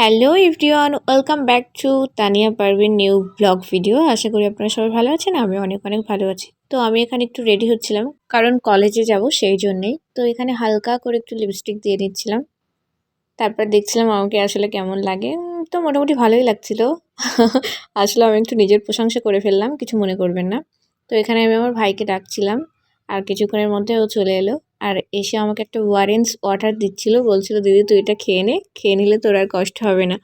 Hello everyone, welcome back to Tania Parvin new blog video. আশা করি আপনারা সবাই ভালো আছেন। আমি অনেক অনেক ভালো আছি। তো আমি এখানে একটু রেডি হচ্ছিলাম, কারণ কলেজে যাব সেই জন্যেই। তো এখানে হালকা করে একটু লিপস্টিক দিয়ে নিচ্ছিলাম। তারপর দেখছিলাম আমাকে আসলে কেমন লাগে। তো মোটামুটি ভালোই লাগছিল। আসলে আমি একটু নিজের প্রশংসা করে ফেললাম, কিছু মনে করবেন না। তো এখানে আমি আমার ভাইকে ডাকছিলাম, আর কিছুক্ষণের মধ্যে ও চলে এলো। আর এসে আমাকে একটা ওয়ারেন্স ওয়াটার দিচ্ছিল, বলছিল দিদি তুই এটা খেয়ে নে, খেয়ে নিলে তোর আর কষ্ট হবে না।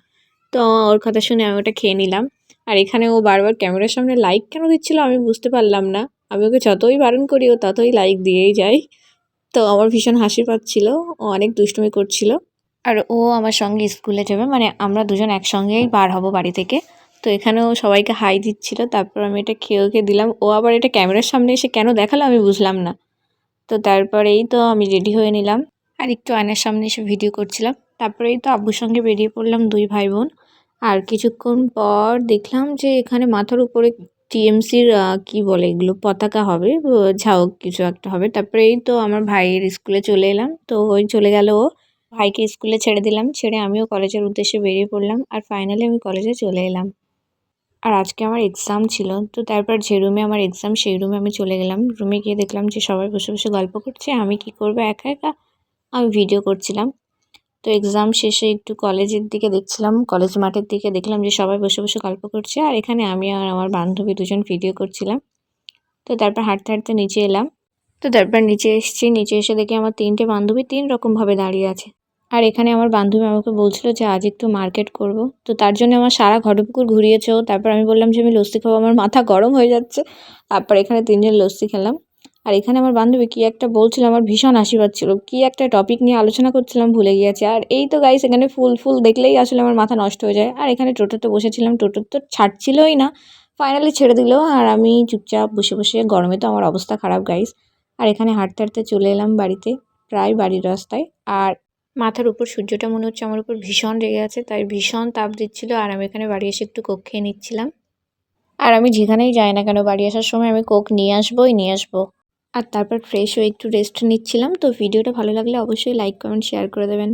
তো ওর কথা শুনে আমি ওটা খেয়ে নিলাম। আর এখানে ও বারবার ক্যামেরার সামনে লাইক কেন দিচ্ছিল আমি বুঝতে পারলাম না। আমি ওকে যতই বারণ করি ও ততই লাইক দিয়েই যায়। তো আমার ভীষণ হাসি পাচ্ছিল, ও অনেক দুষ্টুমি করছিল। আর ও আমার সঙ্গে স্কুলে যাবে, মানে আমরা দুজন একসঙ্গেই বার হব বাড়ি থেকে। তো এখানেও সবাইকে হাই দিচ্ছিল, তারপর আমি এটা খেয়ে ওকে দিলাম। ও আবার এটা ক্যামেরার সামনে এসে কেন দেখালো আমি বুঝলাম না। তো তারপরেই তো আমি রেডি হয়ে নিলাম, আর একটু আয়নার সামনে এসে ভিডিও করছিলাম। তারপরেই তো আব্বুর সঙ্গে বেরিয়ে পড়লাম দুই ভাই বোন। আর কিছুক্ষণ পর দেখলাম যে এখানে মাথার উপরে টিএমসির কি বলে এগুলো পতাকা হবে, ঝাউক কিছু একটা হবে। তারপরে এই তো আমার ভাইয়ের স্কুলে চলে এলাম। তো ওই চলে গেল ও, ভাইকে স্কুলে ছেড়ে দিলাম, ছেড়ে আমিও কলেজের উদ্দেশ্যে বেরিয়ে পড়লাম। আর ফাইনালি আমি কলেজে চলে এলাম। আর আজকে আমার এক্সাম ছিল, তো তারপর যে রুমে আমার এক্সাম সেই রুমে আমি চলে গেলাম। রুমে গিয়ে দেখলাম যে সবাই বসে বসে গল্প করছে, আমি কি করবো একা একা, আমি ভিডিও করছিলাম। তো এক্সাম শেষে একটু কলেজের দিকে দেখছিলাম, কলেজ মাঠের দিকে দেখলাম যে সবাই বসে বসে গল্প করছে, আর এখানে আমি আর আমার বান্ধবী দুজন ভিডিও করছিলাম। তো তারপর হাঁটতে হাঁটতে নিচে এলাম। তো তারপর নিচে এসেছি, নিচে এসে দেখি আমার তিনটে বান্ধবী তিন রকমভাবে দাঁড়িয়ে আছে। আর এখানে আমার বান্ধবী আমাকে বলছিল যে আজ একটু মার্কেট করব, তো তার জন্য আমার সারা ঘটপুকুর ঘুরিয়েছে ও। তারপর আমি বললাম যে আমি লস্যি খাবো, আমার মাথা গরম হয়ে যাচ্ছে। তারপর এখানে তিনজন লস্যি খেলাম। আর এখানে আমার বান্ধবী কী একটা বলছিল, আমার ভীষণ হাসি পাচ্ছিল, কী একটা টপিক নিয়ে আলোচনা করছিলাম ভুলে গিয়েছি। আর এই তো গাইস এখানে ফুল ফুল দেখলেই আসলে আমার মাথা নষ্ট হয়ে যায়। আর এখানে টোটোতে বসেছিলাম, টোটো তো ছাড়ছিলই না, ফাইনালি ছেড়ে দিল। আর আমি চুপচাপ বসে বসে, গরমে তো আমার অবস্থা খারাপ গাইস। আর এখানে হাঁটতে হাঁটতে চলে এলাম বাড়িতে, প্রায় বাড়ির রাস্তায়। আর মাথার উপর সূর্যটা মনে হচ্ছে আমার উপর ভীষণ রেগে আছে, তাই ভীষণ তাপ দিচ্ছিল। আর আমি এখানে বাড়ি এসে একটু কোক খেয়ে নিচ্ছিলাম। আর আমি যেখানেই যাই না কেন বাড়ি আসার সময় আমি কোক নিয়ে আসবোই নিয়ে আসবো। আর তারপর ফ্রেশ হয়ে একটু রেস্ট নিচ্ছিলাম। তো ভিডিওটা ভালো লাগলে অবশ্যই লাইক কমেন্ট শেয়ার করে দেবেন।